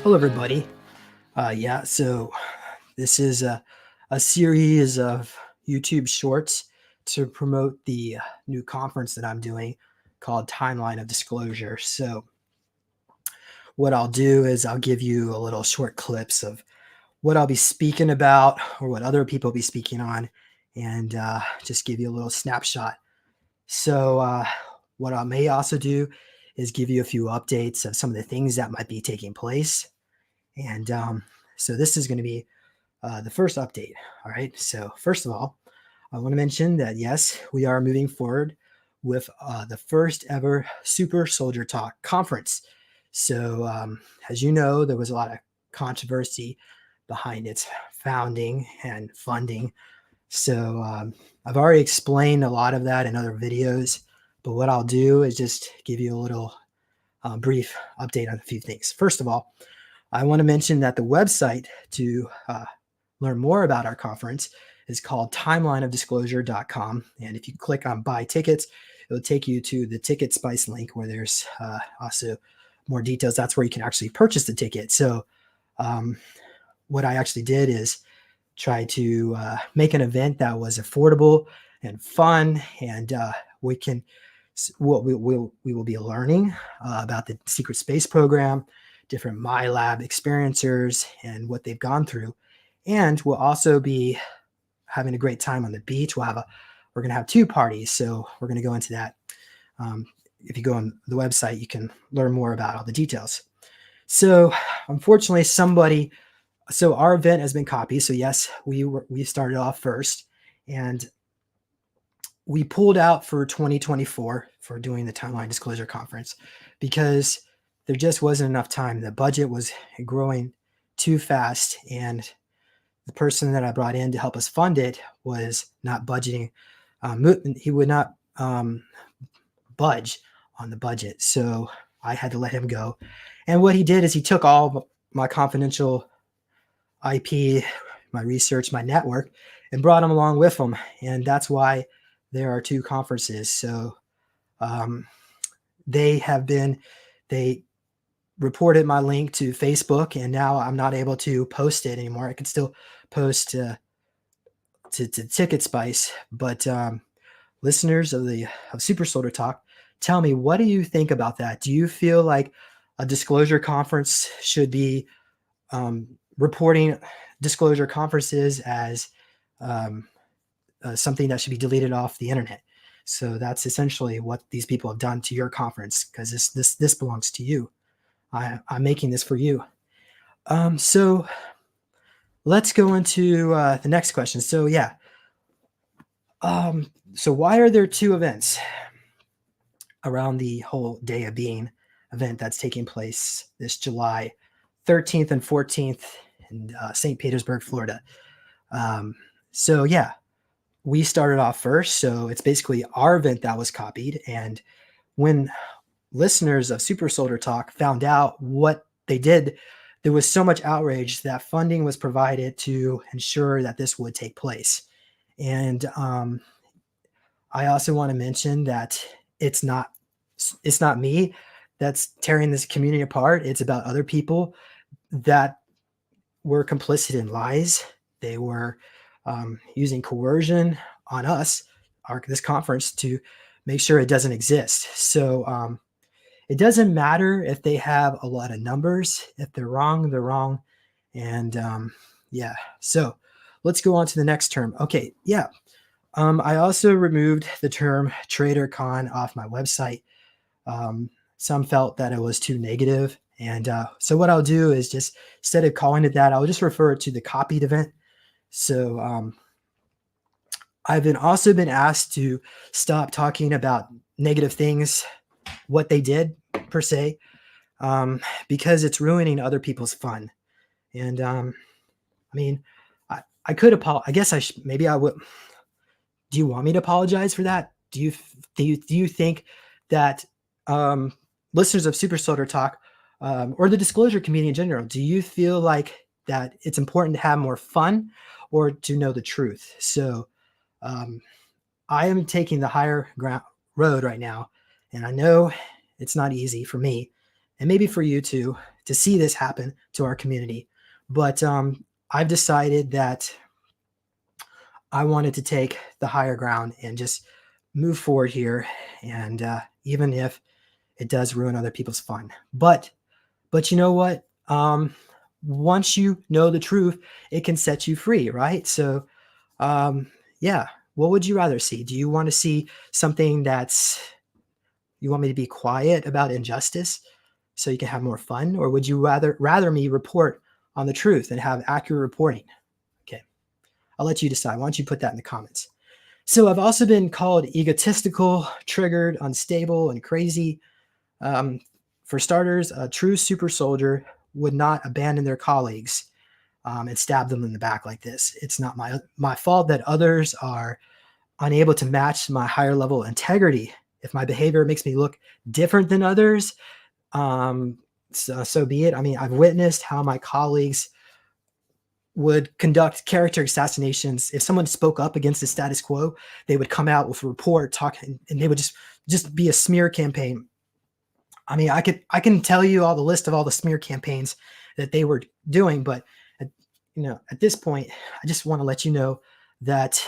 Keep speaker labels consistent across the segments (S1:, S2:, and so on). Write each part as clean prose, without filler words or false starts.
S1: Hello, everybody. So this is a series of YouTube shorts to promote the new conference that I'm doing called Timeline of Disclosure. So, what I'll do is I'll give you a little short clips of what I'll be speaking about or what other people will be speaking on, and just give you a little snapshot. So, what I may also do is give you a few updates of some of the things that might be taking place. And so this is going to be the first update. All right. So, first of all, I want to mention that yes, we are moving forward with the first ever Super Soldier Talk conference. So, as you know, there was a lot of controversy behind its founding and funding. So, I've already explained a lot of that in other videos. But what I'll do is just give you a little brief update on a few things. First of all, I want to mention that the website to learn more about our conference is called timelineofdisclosure.com. And if you click on buy tickets, it'll take you to the Ticket Spice link where there's also more details. That's where you can actually purchase the ticket. So, what I actually did is try to make an event that was affordable and fun. And we can, what we will be learning about the secret space program, different MyLab experiencers and what they've gone through. And we'll also be having a great time on the beach. We're going to have two parties. So we're going to go into that. If you go on the website, you can learn more about all the details. So unfortunately, so our event has been copied. So yes, we started off first, and we pulled out for 2024 for doing the Timeline Disclosure Conference because there just wasn't enough time. The budget was growing too fast, and the person that I brought in to help us fund it was not budgeting. He would not budge on the budget, so I had to let him go. And what he did is he took all my confidential IP, my research, my network, and brought them along with him. And that's why there are two conferences. So they reported my link to Facebook, and now I'm not able to post it anymore. I can still post to Ticket Spice, but listeners of Super Soldier Talk, tell me, what do you think about that? Do you feel like a disclosure conference should be reporting disclosure conferences as something that should be deleted off the internet? So that's essentially what these people have done to your conference, because this belongs to you. I'm making this for you. So let's go into the next question. So yeah. So why are there two events around the whole Day of Being event that's taking place this July 13th and 14th in St. Petersburg, Florida? So yeah, we started off first. So it's basically our event that was copied. And when listeners of Super Soldier Talk found out what they did, there was so much outrage that funding was provided to ensure that this would take place. And I also want to mention that it's not me that's tearing this community apart. It's about other people that were complicit in lies. They were using coercion on us, this conference, to make sure it doesn't exist. So it doesn't matter if they have a lot of numbers. If they're wrong, they're wrong. And yeah, so let's go on to the next term. Okay, yeah. I also removed the term Trader Con off my website. Some felt that it was too negative. And so what I'll do is just, instead of calling it that, I'll just refer it to the copied event. So I've also been asked to stop talking about negative things, what they did per se, because it's ruining other people's fun. And I mean, I could apologize. I guess maybe I would. Do you want me to apologize for that? Do you think that listeners of Super Soldier Talk or the disclosure community in general, do you feel like that it's important to have more fun or to know the truth? So I am taking the higher road right now, and I know it's not easy for me, and maybe for you too, to see this happen to our community. But I've decided that I wanted to take the higher ground and just move forward here, and even if it does ruin other people's fun. But you know what? Once you know the truth, it can set you free, right? So, um, yeah. What would you rather see? Do you want to see something that's you want me to be quiet about injustice so you can have more fun, or would you rather me report on the truth and have accurate reporting? Okay, I'll let you decide. Why don't you put that in the comments? So I've also been called egotistical, triggered, unstable, and crazy. Um, for starters, a true super soldier would not abandon their colleagues and stab them in the back like this. It's not my fault that others are unable to match my higher level integrity. If my behavior makes me look different than others, so be it. I mean, I've witnessed how my colleagues would conduct character assassinations. If someone spoke up against the status quo, they would come out with a report talking, and they would just be a smear campaign. I mean, I can tell you all the list of all the smear campaigns that they were doing, but at this point, I just want to let you know that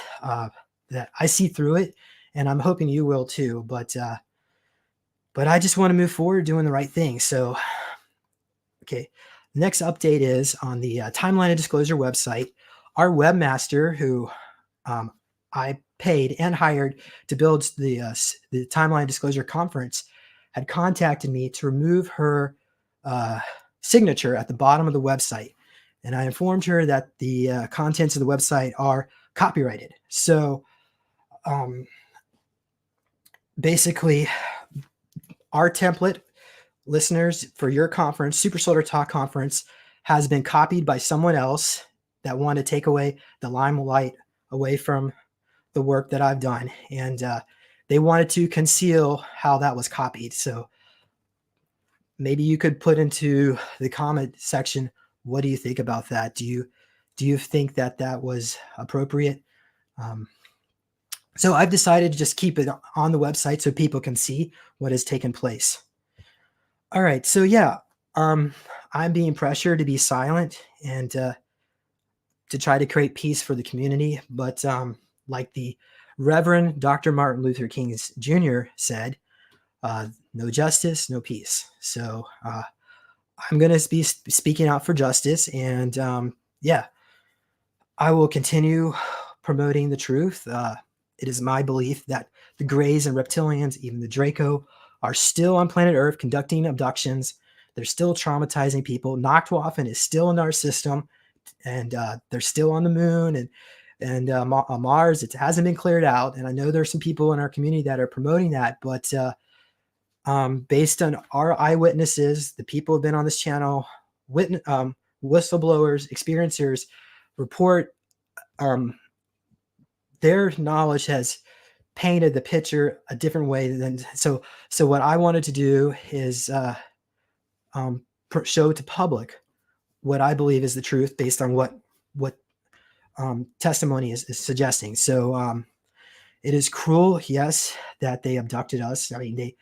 S1: that I see through it, and I'm hoping you will too. But I just want to move forward doing the right thing. So, okay, the next update is on the Timeline of Disclosure website. Our webmaster, who I paid and hired to build the Timeline Disclosure conference, had contacted me to remove her signature at the bottom of the website. And I informed her that the contents of the website are copyrighted. So basically, our template, listeners, for your conference, Super Soldier Talk Conference, has been copied by someone else that wanted to take away the limelight away from the work that I've done. And they wanted to conceal how that was copied. So maybe you could put into the comment section, what do you think about that? Do you think that that was appropriate? So I've decided to just keep it on the website so people can see what has taken place. All right, so yeah, I'm being pressured to be silent and to try to create peace for the community. But like the Reverend Dr. Martin Luther King Jr. said, no justice, no peace. So I'm going to be speaking out for justice. And yeah, I will continue promoting the truth. It is my belief that the Greys and reptilians, even the Draco, are still on planet Earth conducting abductions. They're still traumatizing people. Nachtwaffen is still in our system, and they're still on the moon and on Mars. It hasn't been cleared out. And I know there's some people in our community that are promoting that, but based on our eyewitnesses, the people who have been on this channel, whistleblowers, experiencers report their knowledge has painted the picture a different way than so what I wanted to do is show to public what I believe is the truth based on what testimony is suggesting. So it is cruel, yes, that they abducted us. I mean,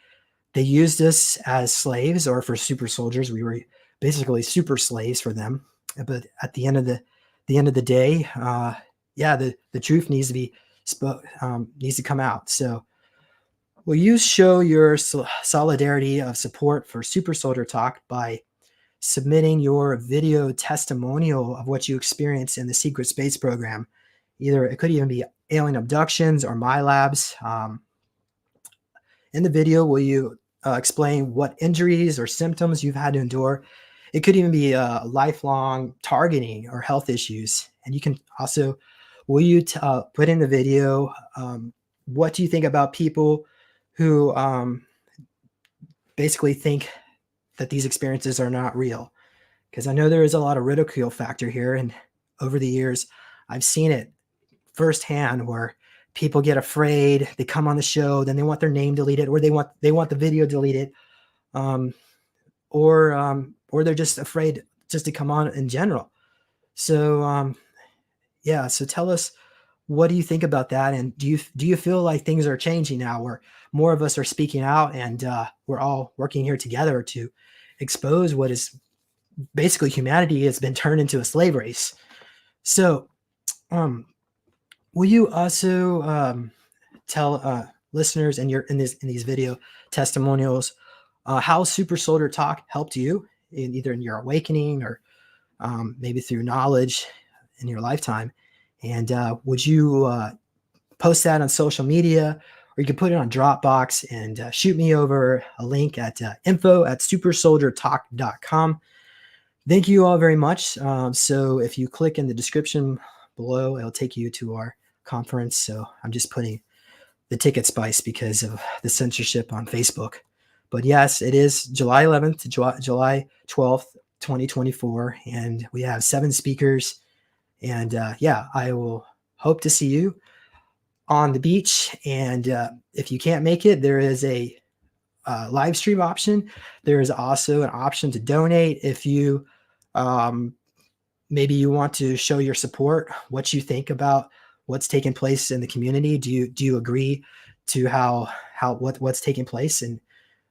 S1: they used us as slaves, or for super soldiers. We were basically super slaves for them. But at the end of the day, yeah, the truth needs to be needs to come out. So will you show your solidarity of support for Super Soldier Talk by submitting your video testimonial of what you experienced in the secret space program? Either it could even be alien abductions or my labs. In the video, will you explain what injuries or symptoms you've had to endure? It could even be lifelong targeting or health issues. And you can also, will you put in the video, what do you think about people who basically think that these experiences are not real? Because I know there is a lot of ridicule factor here. And over the years, I've seen it firsthand where people get afraid, they come on the show, then they want their name deleted, or they want the video deleted, or they're just afraid just to come on in general. So yeah, so tell us, what do you think about that? And do you feel like things are changing now, where more of us are speaking out and we're all working here together to expose what is basically humanity has been turned into a slave race. So, um, will you also tell listeners in these video testimonials how Super Soldier Talk helped you in either in your awakening or maybe through knowledge in your lifetime? And would you post that on social media, or you can put it on Dropbox and shoot me over a link at info@supersoldiertalk.com. Thank you all very much. So if you click in the description below, it'll take you to our conference. So I'm just putting the ticket spice because of the censorship on Facebook. But yes, it is July 11th to July 12th, 2024. And we have 7 speakers. And yeah, I will hope to see you on the beach. And if you can't make it, there is a live stream option. There is also an option to donate if you um, maybe you want to show your support, what you think about what's taking place in the community. Do you agree to what's taking place, and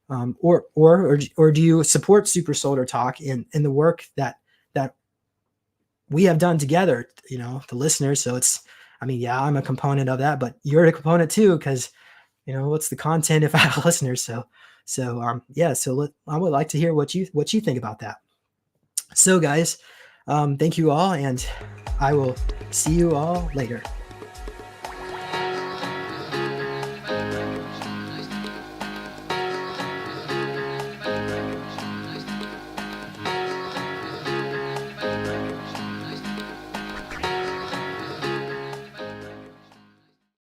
S1: or do you support Super Soldier Talk in the work that we have done together? The listeners. So it's, I mean, yeah, I'm a component of that, but you're a component too, because what's the content if I have listeners? Yeah. So I would like to hear what you think about that. So guys, thank you all, and I will see you all later.